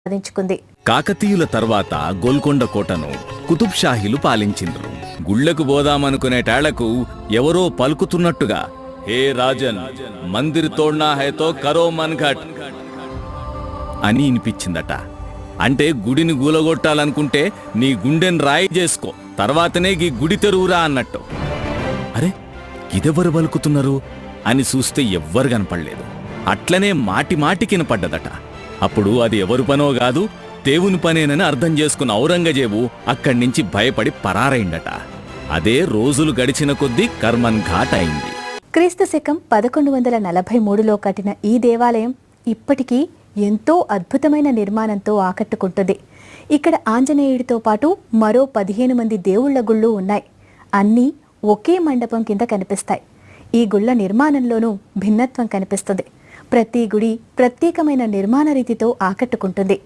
సాధించుకుంది. కాకతీయుల తర్వాత గోల్కొండ కోటను కుతుబ్ షాహీలు పాలించిండ్రు. గుళ్లకు పోదామనుకునేటాళ్లకు ఎవరో పలుకుతున్నట్టుగా హే రాజన్ మందిర్ తోడ్నా హైతో కరో మన్ఘట్ అని వినిపించిందట. అంటే గుడిని గూలగొట్టాలనుకుంటే నీ గుండెని రాయి చేసుకో, తర్వాతనే ఈ గుడి తెరువురా అన్నట్టు. అరే ఇదెవరు పలుకుతున్నారు అని చూస్తే ఎవ్వరు కనపడలేదు. అట్లనే మాటి మాటికి వినపడ్డదట. అప్పుడు అది ఎవరు పనో కాదు, దేవుని పనేనని అర్థం చేసుకున్న ఔరంగజేబు అక్కడి నుంచి భయపడి పరారైండట. అదే రోజులు గడిచిన కొద్దీ కర్మన్ ఘాట్ అయింది. క్రీస్తు శకం 1143లో కట్టిన ఈ దేవాలయం ఇప్పటికీ ఎంతో అద్భుతమైన నిర్మాణంతో ఆకట్టుకుంటుంది. ఇక్కడ ఆంజనేయుడితో పాటు మరో 15 మంది దేవుళ్ల గుళ్ళు ఉన్నాయి. అన్నీ ఒకే మండపం కింద కనిపిస్తాయి. ఈ గుళ్ళ నిర్మాణంలోనూ భిన్నత్వం కనిపిస్తుంది. ప్రతి గుడి ప్రత్యేకమైన నిర్మాణ రీతితో ఆకట్టుకుంటుంది.